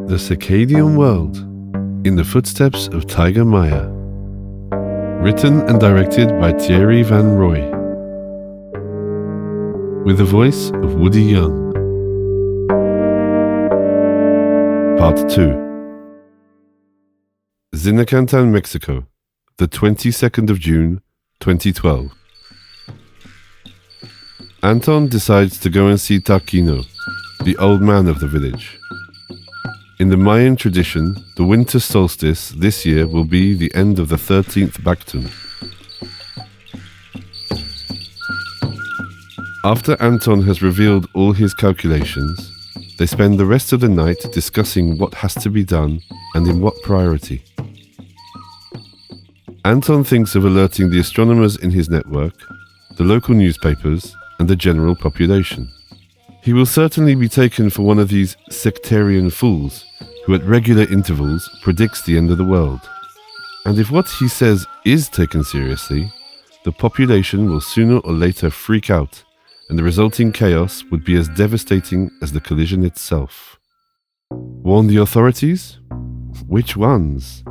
The Circadian World, in the footsteps of Taiga Maya. Written and directed by Thierry Van Roy. With the voice of Woody Young. Part 2. Zinacantan, Mexico, the 22nd of June, 2012. Anton decides to go and see Taquino, the old man of the village. In the Mayan tradition, the winter solstice this year will be the end of the 13th Bactun. After Anton has revealed all his calculations, they spend the rest of the night discussing what has to be done and in what priority. Anton thinks of alerting the astronomers in his network, the local newspapers, and the general population. He will certainly be taken for one of these sectarian fools who at regular intervals predicts the end of the world. And if what he says is taken seriously, the population will sooner or later freak out, and the resulting chaos would be as devastating as the collision itself. Warn the authorities? Which ones?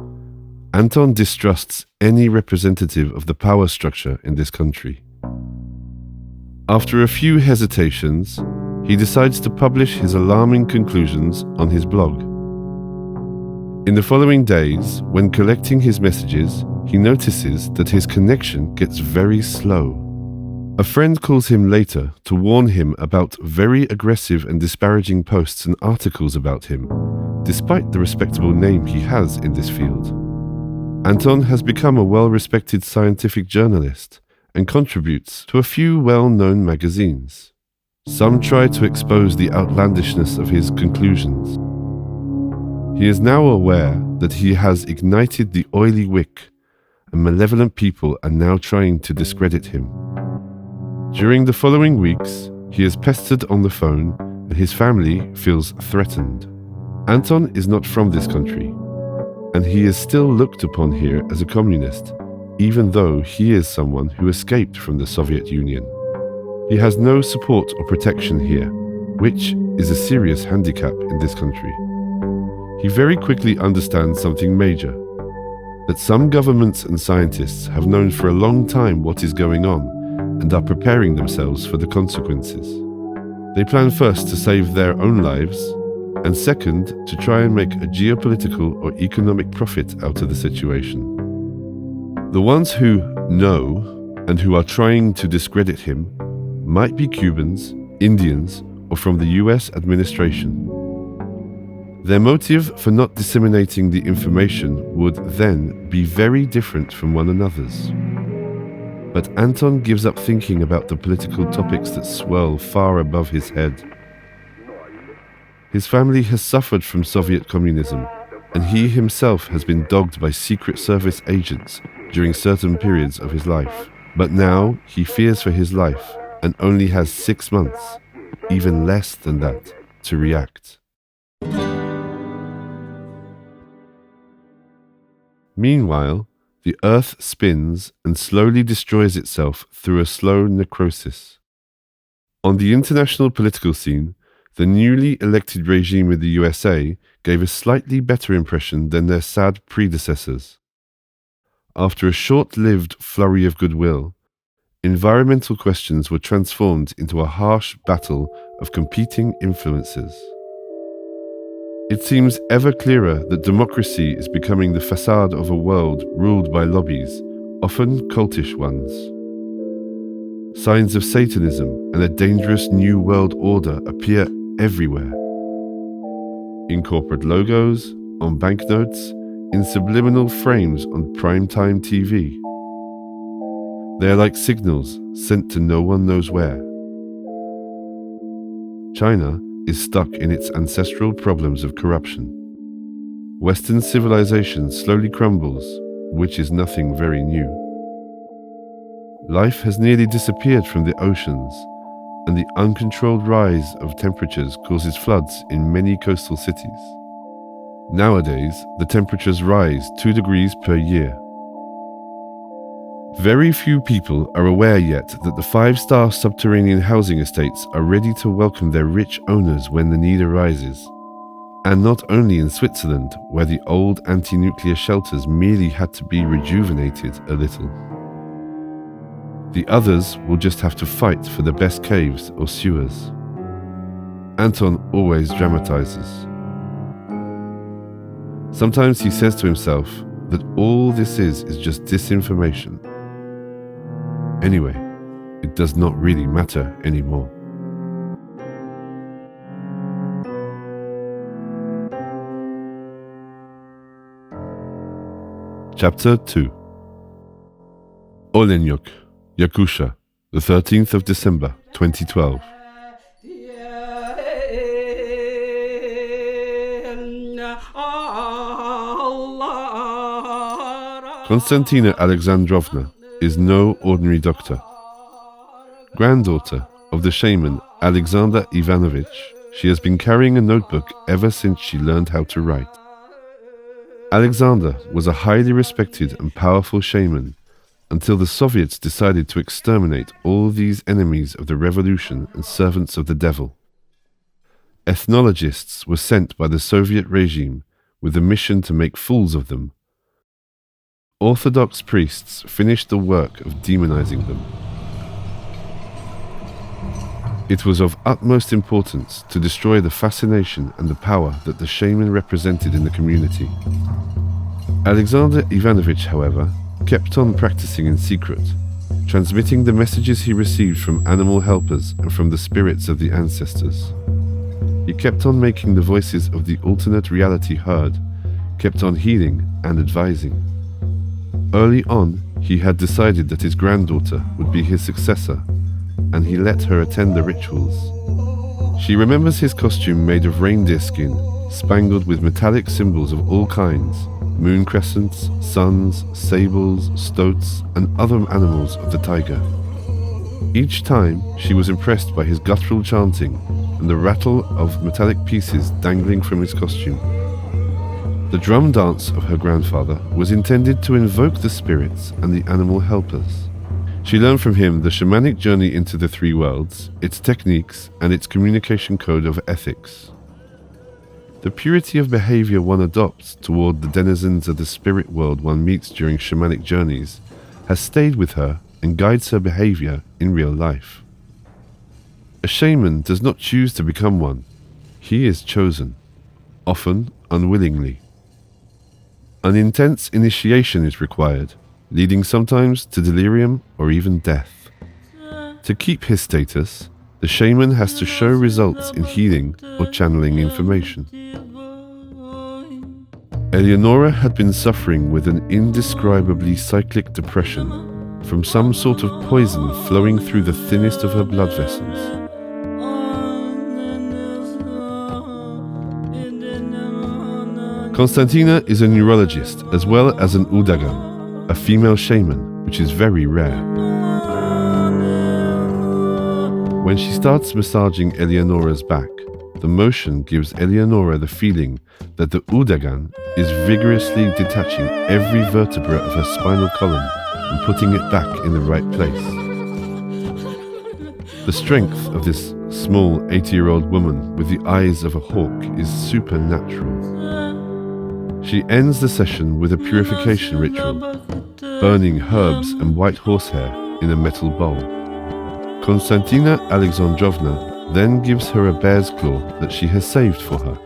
Anton distrusts any representative of the power structure in this country. After a few hesitations, he decides to publish his alarming conclusions on his blog. In the following days, when collecting his messages, he notices that his connection gets very slow. A friend calls him later to warn him about very aggressive and disparaging posts and articles about him, despite the respectable name he has in this field. Anton has become a well-respected scientific journalist and contributes to a few well-known magazines. Some try to expose the outlandishness of his conclusions. He is now aware that he has ignited the oily wick, and malevolent people are now trying to discredit him. During the following weeks, he is pestered on the phone, and his family feels threatened. Anton is not from this country, and he is still looked upon here as a communist, even though he is someone who escaped from the Soviet Union. He has no support or protection here, which is a serious handicap in this country. He very quickly understands something major, that some governments and scientists have known for a long time what is going on and are preparing themselves for the consequences. They plan first to save their own lives, and second, to try and make a geopolitical or economic profit out of the situation. The ones who know and who are trying to discredit him might be Cubans, Indians, or from the US administration. Their motive for not disseminating the information would then be very different from one another's. But Anton gives up thinking about the political topics that swirl far above his head. His family has suffered from Soviet communism, and he himself has been dogged by Secret Service agents during certain periods of his life. But now he fears for his life and only has 6 months, even less than that, to react. Meanwhile, the Earth spins and slowly destroys itself through a slow necrosis. On the international political scene, the newly elected regime in the USA gave a slightly better impression than their sad predecessors. After a short-lived flurry of goodwill, environmental questions were transformed into a harsh battle of competing influences. It seems ever clearer that democracy is becoming the facade of a world ruled by lobbies, often cultish ones. Signs of Satanism and a dangerous new world order appear everywhere. In corporate logos, on banknotes, in subliminal frames on primetime TV. They are like signals sent to no one knows where. China is stuck in its ancestral problems of corruption. Western civilization slowly crumbles, which is nothing very new. Life has nearly disappeared from the oceans, and the uncontrolled rise of temperatures causes floods in many coastal cities. Nowadays, the temperatures rise 2 degrees per year. Very few people are aware yet that the 5-star subterranean housing estates are ready to welcome their rich owners when the need arises. And not only in Switzerland, where the old anti-nuclear shelters merely had to be rejuvenated a little. The others will just have to fight for the best caves or sewers. Anton always dramatizes. Sometimes he says to himself that all this is just disinformation. Anyway, it does not really matter anymore. Chapter 2. Olenyok, Yakutia, the 13th of December, 2012. Konstantina Alexandrovna is no ordinary doctor. Granddaughter of the shaman Alexander Ivanovich, she has been carrying a notebook ever since she learned how to write. Alexander was a highly respected and powerful shaman until the Soviets decided to exterminate all these enemies of the revolution and servants of the devil. Ethnologists were sent by the Soviet regime with the mission to make fools of them. Orthodox priests finished the work of demonizing them. It was of utmost importance to destroy the fascination and the power that the shaman represented in the community. Alexander Ivanovich, however, kept on practicing in secret, transmitting the messages he received from animal helpers and from the spirits of the ancestors. He kept on making the voices of the alternate reality heard, kept on healing and advising. Early on, he had decided that his granddaughter would be his successor, and he let her attend the rituals. She remembers his costume made of reindeer skin, spangled with metallic symbols of all kinds, moon crescents, suns, sables, stoats, and other animals of the Taïga. Each time, she was impressed by his guttural chanting and the rattle of metallic pieces dangling from his costume. The drum dance of her grandfather was intended to invoke the spirits and the animal helpers. She learned from him the shamanic journey into the three worlds, its techniques, and its communication code of ethics. The purity of behavior one adopts toward the denizens of the spirit world one meets during shamanic journeys has stayed with her and guides her behavior in real life. A shaman does not choose to become one. He is chosen, often unwillingly. An intense initiation is required, leading sometimes to delirium or even death. To keep his status, the shaman has to show results in healing or channeling information. Eleonora had been suffering with an indescribably cyclic depression from some sort of poison flowing through the thinnest of her blood vessels. Konstantina is a neurologist as well as an udagan, a female shaman, which is very rare. When she starts massaging Eleonora's back, the motion gives Eleonora the feeling that the udagan is vigorously detaching every vertebra of her spinal column and putting it back in the right place. The strength of this small 80-year-old woman with the eyes of a hawk is supernatural. She ends the session with a purification ritual, burning herbs and white horsehair in a metal bowl. Konstantina Alexandrovna then gives her a bear's claw that she has saved for her.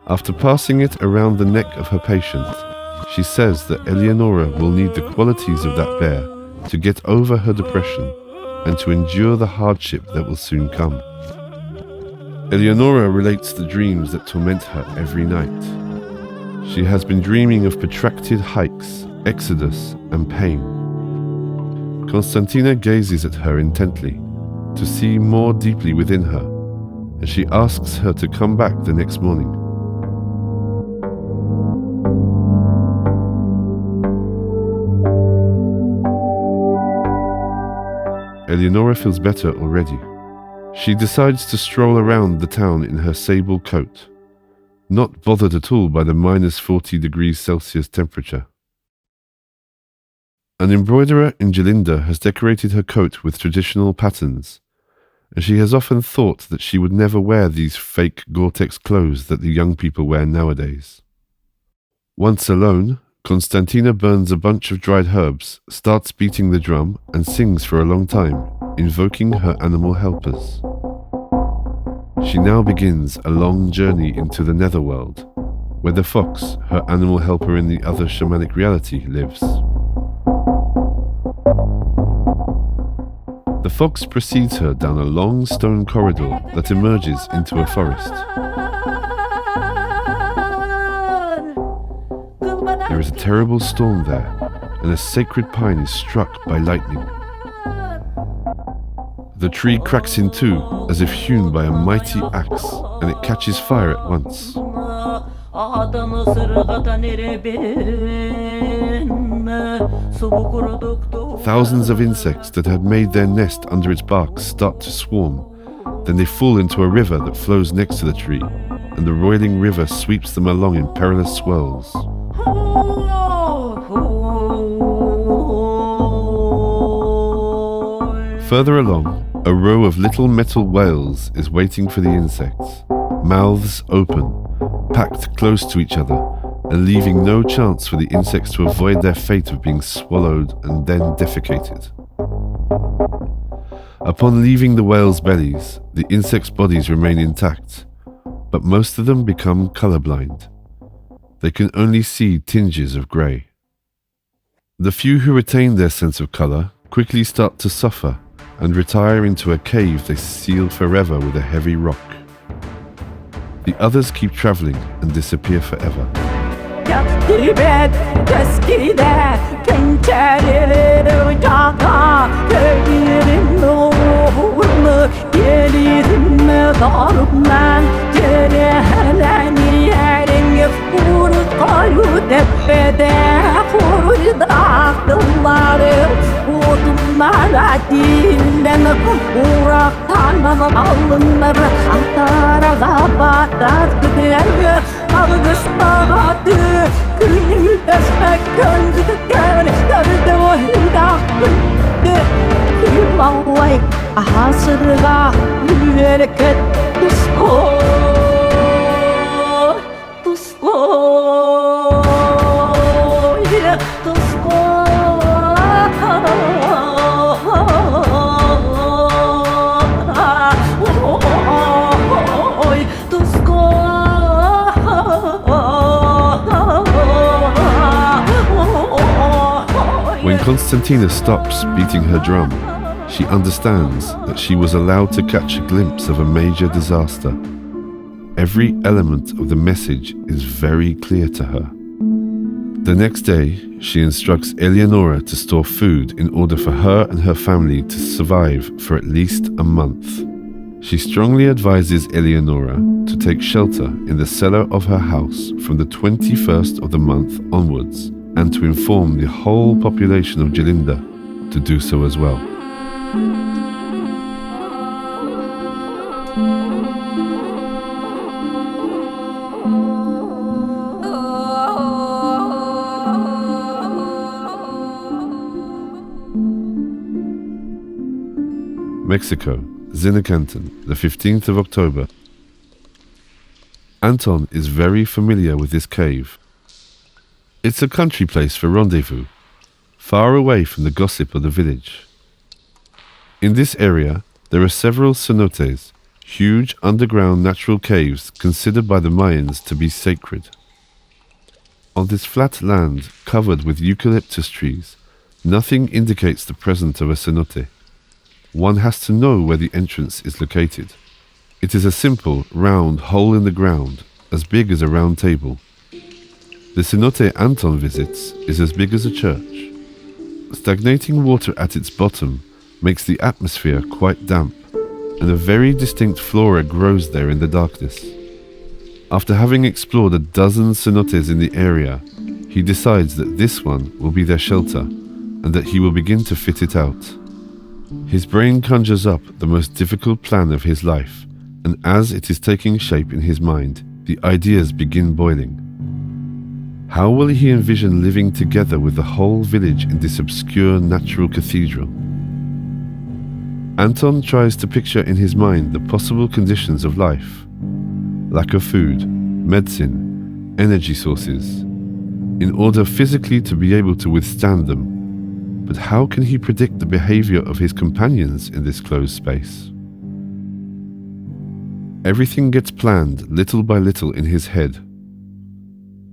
After passing it around the neck of her patient, she says that Eleonora will need the qualities of that bear to get over her depression and to endure the hardship that will soon come. Eleonora relates the dreams that torment her every night. She has been dreaming of protracted hikes, exodus, and pain. Konstantina gazes at her intently to see more deeply within her, and she asks her to come back the next morning. Eleonora feels better already. She decides to stroll around the town in her sable coat, not bothered at all by the minus 40 degrees Celsius temperature. An embroiderer in Jalinda has decorated her coat with traditional patterns, and she has often thought that she would never wear these fake Gore-Tex clothes that the young people wear nowadays. Once alone, Konstantina burns a bunch of dried herbs, starts beating the drum, and sings for a long time, invoking her animal helpers. She now begins a long journey into the netherworld, where the fox, her animal helper in the other shamanic reality, lives. The fox precedes her down a long stone corridor that emerges into a forest. There is a terrible storm there, and a sacred pine is struck by lightning. The tree cracks in two as if hewn by a mighty axe, and it catches fire at once. Thousands of insects that had made their nest under its bark start to swarm. Then they fall into a river that flows next to the tree, and the roiling river sweeps them along in perilous swirls. Further along, a row of little metal whales is waiting for the insects, mouths open, packed close to each other, and leaving no chance for the insects to avoid their fate of being swallowed and then defecated. Upon leaving the whales' bellies, the insects' bodies remain intact, but most of them become colorblind. They can only see tinges of grey. The few who retain their sense of color quickly start to suffer and retire into a cave they seal forever with a heavy rock. The others keep traveling and disappear forever. When Konstantina stops beating her drum, she understands that she was allowed to catch a glimpse of a major disaster. Every element of the message is very clear to her. The next day, she instructs Eleonora to store food in order for her and her family to survive for at least a month. She strongly advises Eleonora to take shelter in the cellar of her house from the 21st of the month onwards, and to inform the whole population of Gelinda to do so as well. Mexico, Zinnekanten, the 15th of October. Anton is very familiar with this cave. It's a country place for rendezvous, far away from the gossip of the village. In this area, there are several cenotes, huge underground natural caves considered by the Mayans to be sacred. On this flat land covered with eucalyptus trees, nothing indicates the presence of a cenote. One has to know where the entrance is located. It is a simple, round hole in the ground, as big as a round table. The cenote Anton visits is as big as a church. Stagnating water at its bottom makes the atmosphere quite damp, and a very distinct flora grows there in the darkness. After having explored a dozen cenotes in the area, he decides that this one will be their shelter, and that he will begin to fit it out. His brain conjures up the most difficult plan of his life, and as it is taking shape in his mind, the ideas begin boiling. How will he envision living together with the whole village in this obscure natural cathedral? Anton tries to picture in his mind the possible conditions of life: lack of food, medicine, energy sources, in order physically to be able to withstand them. But how can he predict the behavior of his companions in this closed space? Everything gets planned little by little in his head.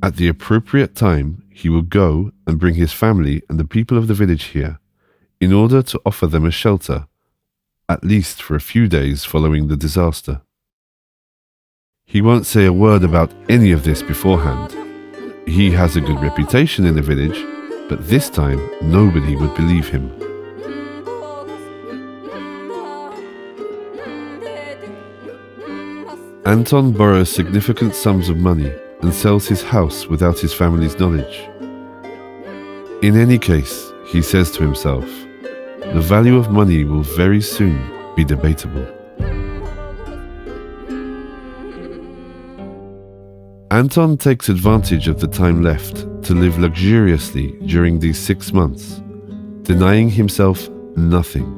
At the appropriate time, he will go and bring his family and the people of the village here, in order to offer them a shelter, at least for a few days following the disaster. He won't say a word about any of this beforehand. He has a good reputation in the village, but this time nobody would believe him. Anton borrows significant sums of money and sells his house without his family's knowledge. In any case, he says to himself, the value of money will very soon be debatable. Anton takes advantage of the time left to live luxuriously during these 6 months, denying himself nothing,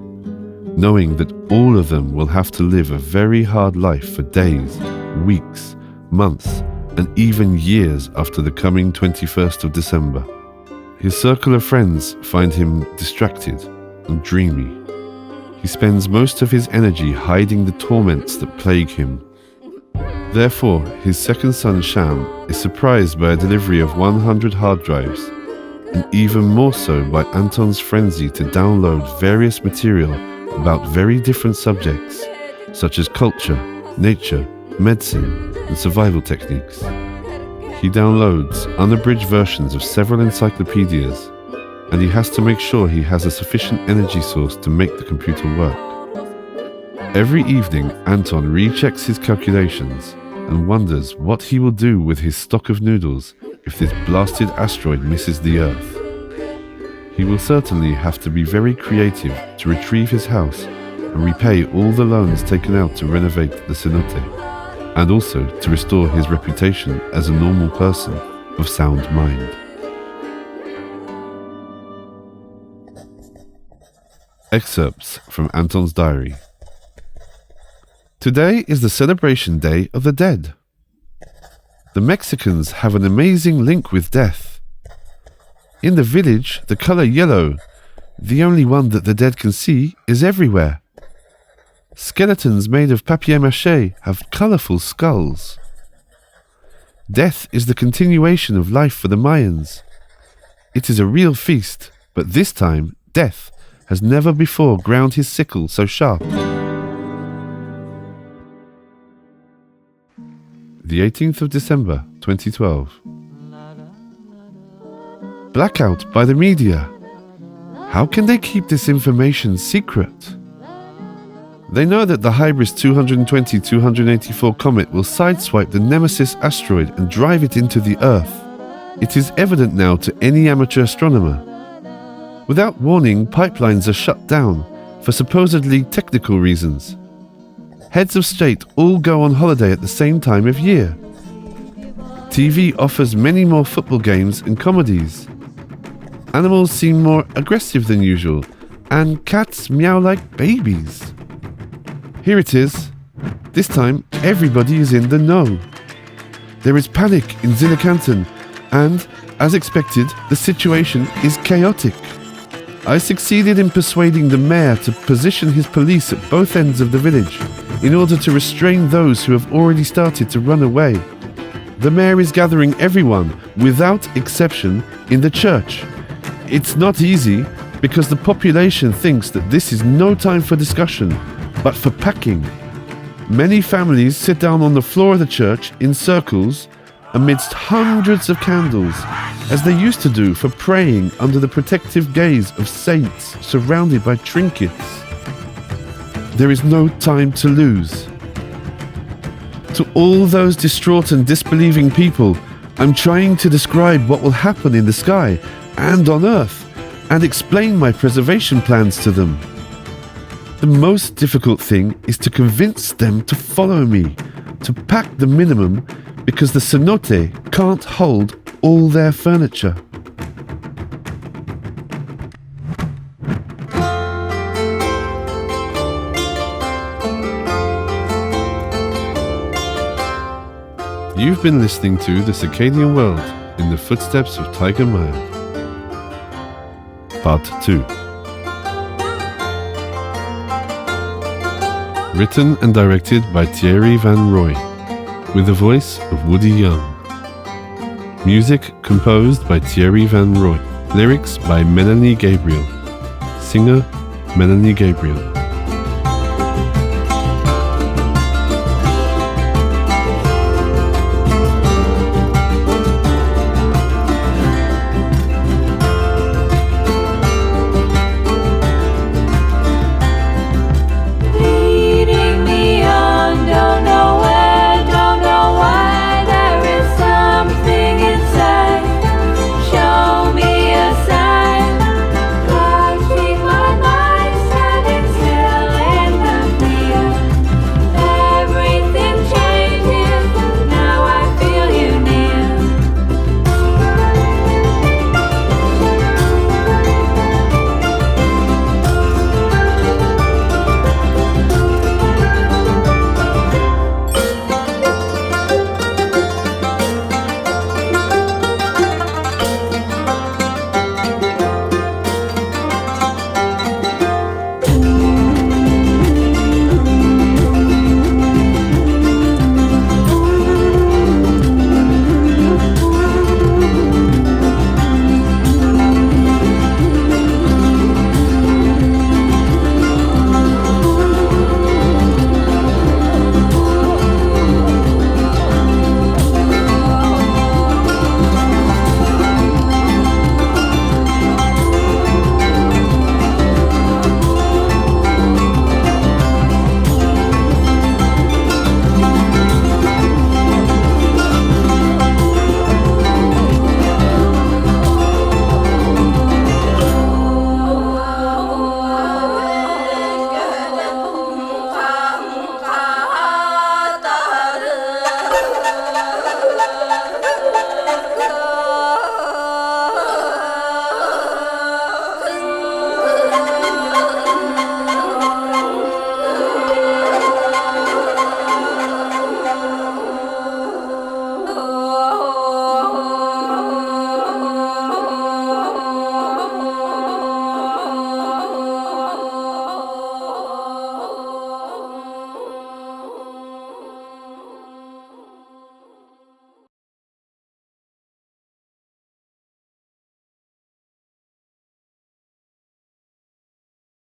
knowing that all of them will have to live a very hard life for days, weeks, months, and even years after the coming 21st of December. His circle of friends find him distracted and dreamy. He spends most of his energy hiding the torments that plague him. Therefore, his second son Sham is surprised by a delivery of 100 hard drives, and even more so by Anton's frenzy to download various material about very different subjects, such as culture, nature, medicine, and survival techniques. He downloads unabridged versions of several encyclopedias, and he has to make sure he has a sufficient energy source to make the computer work. Every evening, Anton rechecks his calculations and wonders what he will do with his stock of noodles if this blasted asteroid misses the Earth. He will certainly have to be very creative to retrieve his house and repay all the loans taken out to renovate the cenote, and also to restore his reputation as a normal person of sound mind. Excerpts from Anton's diary. Today is the celebration day of the dead. The Mexicans have an amazing link with death. In the village, the color yellow, the only one that the dead can see, is everywhere. Skeletons made of papier-mâché have colorful skulls. Death is the continuation of life for the Mayans. It is a real feast, but this time, death has never before ground his sickle so sharp. The 18th of December, 2012. Blackout by the media. How can they keep this information secret? They know that the Hybris 220-284 comet will sideswipe the Nemesis asteroid and drive it into the Earth. It is evident now to any amateur astronomer. Without warning, pipelines are shut down for supposedly technical reasons. Heads of state all go on holiday at the same time of year. TV offers many more football games and comedies. Animals seem more aggressive than usual, and cats meow like babies. Here it is. This time, everybody is in the know. There is panic in Zinnekanten, and, as expected, the situation is chaotic. I succeeded in persuading the mayor to position his police at both ends of the village in order to restrain those who have already started to run away. The mayor is gathering everyone, without exception, in the church. It's not easy because the population thinks that this is no time for discussion, but for packing. Many families sit down on the floor of the church in circles amidst hundreds of candles, as they used to do for praying under the protective gaze of saints surrounded by trinkets. There is no time to lose. To all those distraught and disbelieving people, I'm trying to describe what will happen in the sky and on Earth, and explain my preservation plans to them. The most difficult thing is to convince them to follow me, to pack the minimum, because the cenote can't hold all their furniture. You've been listening to The Circadian World in the Footsteps of Taiga Maya. Part 2. Written and directed by Thierry Van Roy, with the voice of Woody Young. Music composed by Thierry Van Roy. Lyrics by Melanie Gabriel. Singer Melanie Gabriel.